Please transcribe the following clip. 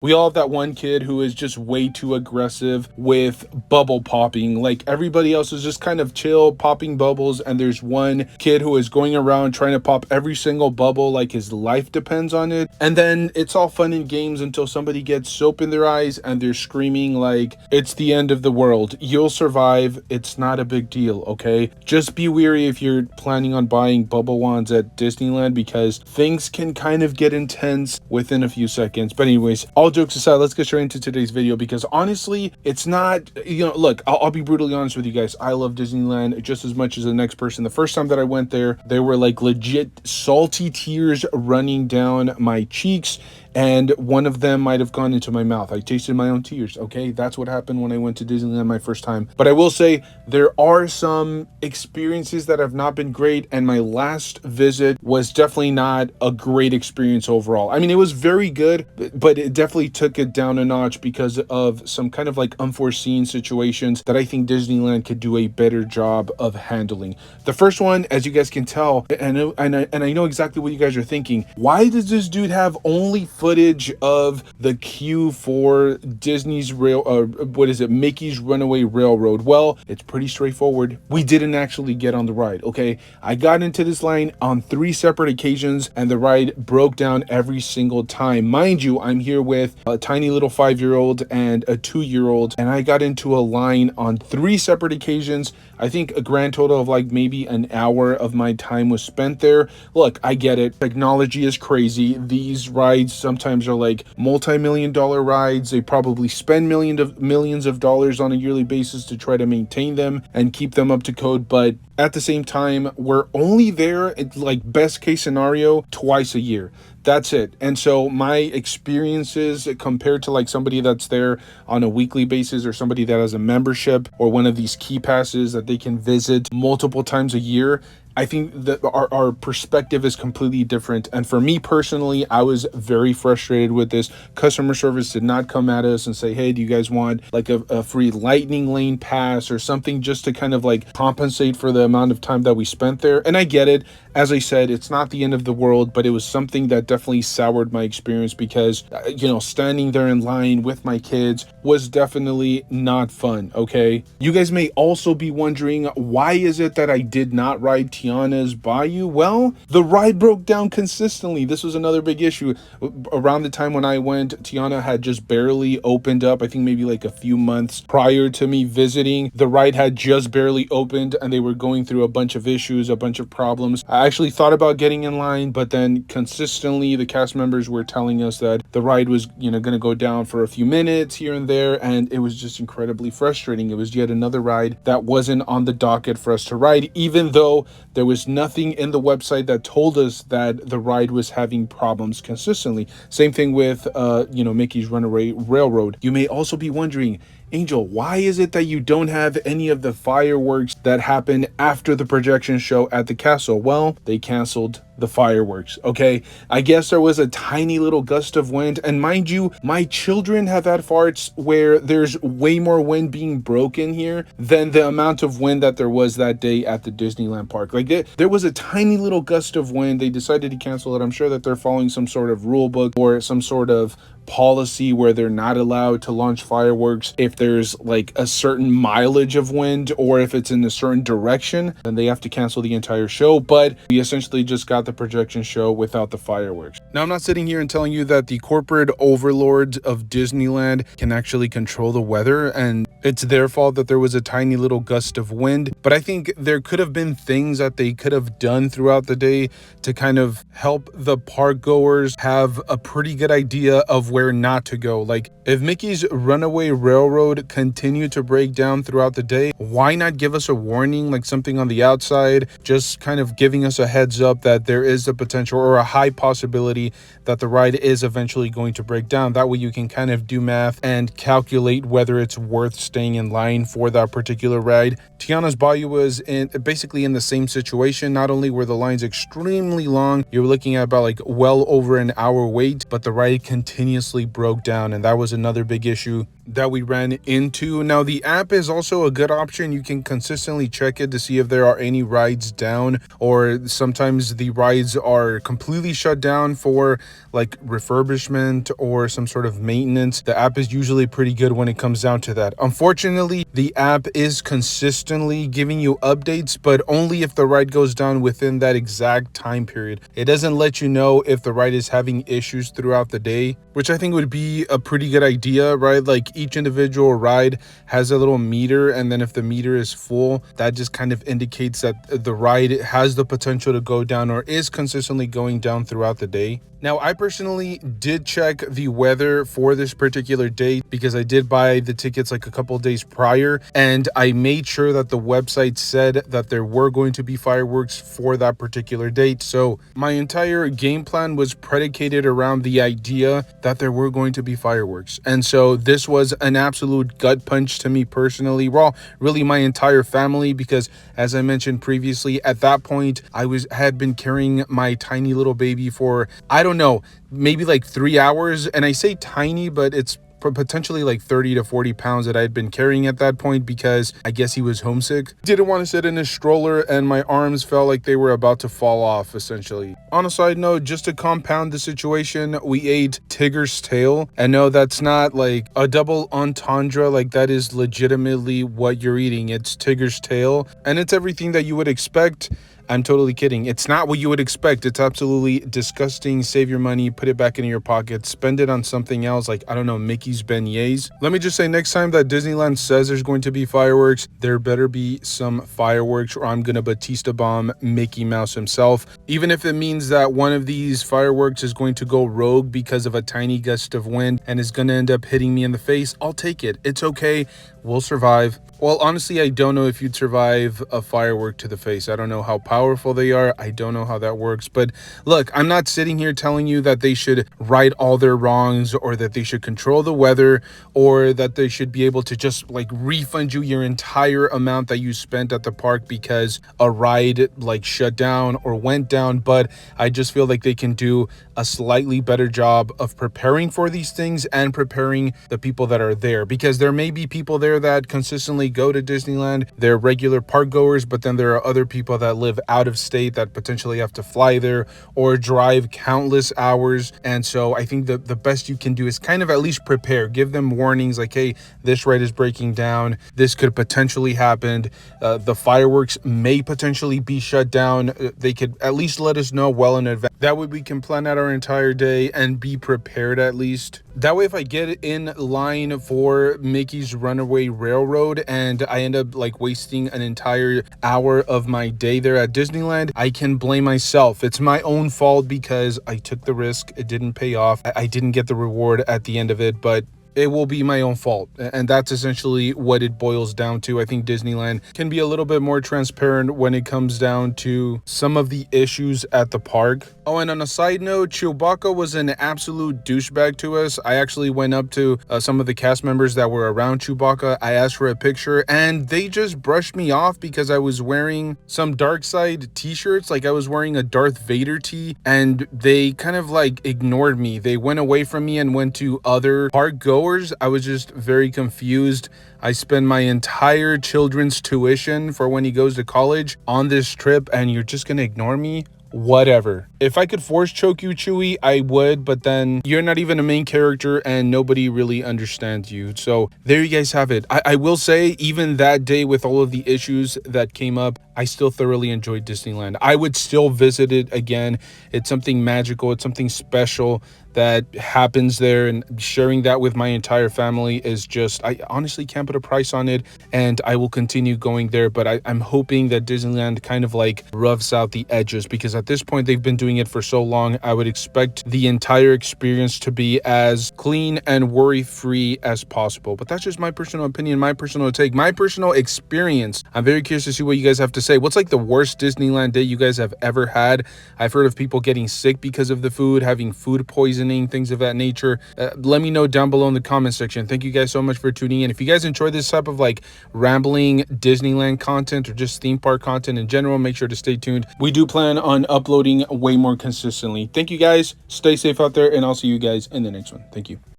We all have that one kid who is just way too aggressive with bubble popping. Like everybody else is just kind of chill, popping bubbles, and there's one kid who is going around trying to pop every single bubble like his life depends on it. And then it's all fun and games until somebody gets soap in their eyes and they're screaming like it's the end of the world. You'll survive. It's not a big deal, okay? Just be wary if you're planning on buying bubble wands at Disneyland, because things can kind of get intense within a few seconds. But anyways, all jokes aside, let's get straight into today's video, because honestly, it's not, look, I'll be brutally honest with you guys. I love Disneyland just as much as the next person. The first time that I went there were like legit salty tears running down my cheeks, and one of them might have gone into my mouth. I tasted my own tears, okay? That's what happened when I went to Disneyland my first time. But I will say there are some experiences that have not been great, and my last visit was definitely not a great experience overall. I mean, it was very good, but it definitely took it down a notch because of some kind of like unforeseen situations that I think Disneyland could do a better job of handling. The first one, as you guys can tell, and I know exactly what you guys are thinking. Why does this dude have only footage of the queue for Disney's Mickey's Runaway Railroad? Well, it's pretty straightforward. We didn't actually get on the ride, okay? I got into this line on 3 separate occasions, and the ride broke down every single time. Mind you, I'm here with a tiny little 5-year-old and a 2-year-old, and I got into a line on 3 separate occasions. I think a grand total of like maybe an hour of my time was spent there. Look, I get it. Technology is crazy. These rides sometimes are like multi-million-dollar rides. They probably spend millions of dollars on a yearly basis to try to maintain them and keep them up to code. But at the same time, we're only there, like best case scenario, twice a year. That's it. And so my experiences compared to like somebody that's there on a weekly basis, or somebody that has a membership or one of these key passes that they can visit multiple times a year, I think that our perspective is completely different. And for me personally, I was very frustrated with this. Customer service did not come at us and say, hey, do you guys want like a free lightning lane pass or something, just to kind of like compensate for the amount of time that we spent there. And I get it. As I said, it's not the end of the world, but it was something that definitely soured my experience, because, standing there in line with my kids was definitely not fun, okay? You guys may also be wondering, why is it that I did not ride Tiana's Bayou? Well, the ride broke down consistently. This was another big issue. Around the time when I went, Tiana had just barely opened up. I think maybe like a few months prior to me visiting. The ride had just barely opened, and they were going through a bunch of issues, a bunch of problems. I actually thought about getting in line, but then consistently the cast members were telling us that the ride was, going to go down for a few minutes here and there, and it was just incredibly frustrating. It was yet another ride that wasn't on the docket for us to ride, even though there was nothing in the website that told us that the ride was having problems consistently. Same thing with, Mickey's Runaway Railroad. You may also be wondering, Angel, why is it that you don't have any of the fireworks that happened after the projection show at the castle? Well, they canceled the fireworks, okay? I guess there was a tiny little gust of wind, and mind you, my children have had farts where there's way more wind being broken here than the amount of wind that there was that day at the Disneyland park. Like there was a tiny little gust of wind. They decided to cancel it. I'm sure that they're following some sort of rule book or some sort of policy where they're not allowed to launch fireworks if there's like a certain mileage of wind, or if it's in a certain direction, then they have to cancel the entire show. But we essentially just got the projection show without the fireworks. Now, I'm not sitting here and telling you that the corporate overlords of Disneyland can actually control the weather and it's their fault that there was a tiny little gust of wind, but I think there could have been things that they could have done throughout the day to kind of help the park goers have a pretty good idea of where not to go. Like, if Mickey's Runaway Railroad continued to break down throughout the day, why not give us a warning, like something on the outside, just kind of giving us a heads up that there is a potential or a high possibility that the ride is eventually going to break down. That way you can kind of do math and calculate whether it's worth staying in line for that particular ride. Tiana's Bayou was basically in the same situation. Not only were the lines extremely long, you were looking at about like well over an hour wait, but the ride continuously instantaneously broke down, and that was another big issue that we ran into. Now, the app is also a good option. You can consistently check it to see if there are any rides down, or sometimes the rides are completely shut down for like refurbishment or some sort of maintenance. The app is usually pretty good when it comes down to that. Unfortunately, the app is consistently giving you updates, but only if the ride goes down within that exact time period. It doesn't let you know if the ride is having issues throughout the day, which I think would be a pretty good idea, right? Like each individual ride has a little meter, and then if the meter is full, that just kind of indicates that the ride has the potential to go down or is consistently going down throughout the day. Now, I personally did check the weather for this particular date because I did buy the tickets like a couple of days prior, and I made sure that the website said that there were going to be fireworks for that particular date. So my entire game plan was predicated around the idea that there were going to be fireworks. And so this was an absolute gut punch to me personally, well, really my entire family, because as I mentioned previously, at that point I had been carrying my tiny little baby for, I don't know, maybe like 3 hours. And I say tiny, but it's potentially like 30 to 40 pounds that I had been carrying at that point, because I guess he was homesick. Didn't want to sit in his stroller, and my arms felt like they were about to fall off essentially. On a side note, just to compound the situation, we ate Tigger's tail. And no, that's not like a double entendre, like that is legitimately what you're eating. It's Tigger's tail, and it's everything that you would expect. I'm totally kidding. It's not what you would expect. It's absolutely disgusting. Save your money, put it back into your pocket, spend it on something else, like, I don't know, Mickey's beignets. Let me just say, next time that Disneyland says there's going to be fireworks, there better be some fireworks, or I'm gonna Batista bomb Mickey Mouse himself. Even if it means that one of these fireworks is going to go rogue because of a tiny gust of wind and is gonna end up hitting me in the face, I'll take it. It's okay. We'll survive. Well, honestly, I don't know if you'd survive a firework to the face. I don't know how powerful they are. I don't know how that works. But look, I'm not sitting here telling you that they should right all their wrongs, or that they should control the weather, or that they should be able to just like refund you your entire amount that you spent at the park because a ride like shut down or went down. But I just feel like they can do a slightly better job of preparing for these things and preparing the people that are there, because there may be people there that consistently go to Disneyland. They're regular park goers, but then there are other people that live out of state that potentially have to fly there or drive countless hours. And so I think the best you can do is kind of at least prepare, give them warnings like, hey, this ride is breaking down, this could potentially happen, the fireworks may potentially be shut down. They could at least let us know well in advance. That way we can plan out our entire day and be prepared at least. That way, if I get in line for Mickey's Runaway Railroad and I end up like wasting an entire hour of my day there at Disneyland, I can blame myself. It's my own fault because I took the risk. It didn't pay off. I didn't get the reward at the end of it, but it will be my own fault. And that's essentially what it boils down to. I think Disneyland can be a little bit more transparent when it comes down to some of the issues at the park. Oh, and on a side note, Chewbacca was an absolute douchebag to us. I actually went up to some of the cast members that were around Chewbacca. I asked for a picture and they just brushed me off because I was wearing some dark side t-shirts. Like I was wearing a Darth Vader tee, and they kind of like ignored me. They went away from me and went to other park goers. I was just very confused. I spend my entire children's tuition for when he goes to college on this trip, and you're just gonna ignore me? Whatever. If I could force choke you, Chewie, I would, but then you're not even a main character and nobody really understands you. So there you guys have it. I will say, even that day with all of the issues that came up, I still thoroughly enjoyed Disneyland. I would still visit it again. It's something magical. It's something special that happens there, and sharing that with my entire family is just, I honestly can't put a price on it, and I will continue going there. But I'm hoping that Disneyland kind of like roughs out the edges, because at this point they've been doing it for so long. I would expect the entire experience to be as clean and worry-free as possible. But that's just my personal opinion, my personal take, my personal experience. I'm very curious to see what you guys have to say say, what's like the worst Disneyland day you guys have ever had? I've heard of people getting sick because of the food, having food poisoning, things of that nature. Let me know down below in the comment section. Thank you guys so much for tuning in. If you guys enjoy this type of like rambling Disneyland content or just theme park content in general, make sure to stay tuned. We do plan on uploading way more consistently. Thank you guys. Stay safe out there, and I'll see you guys in the next one. Thank you.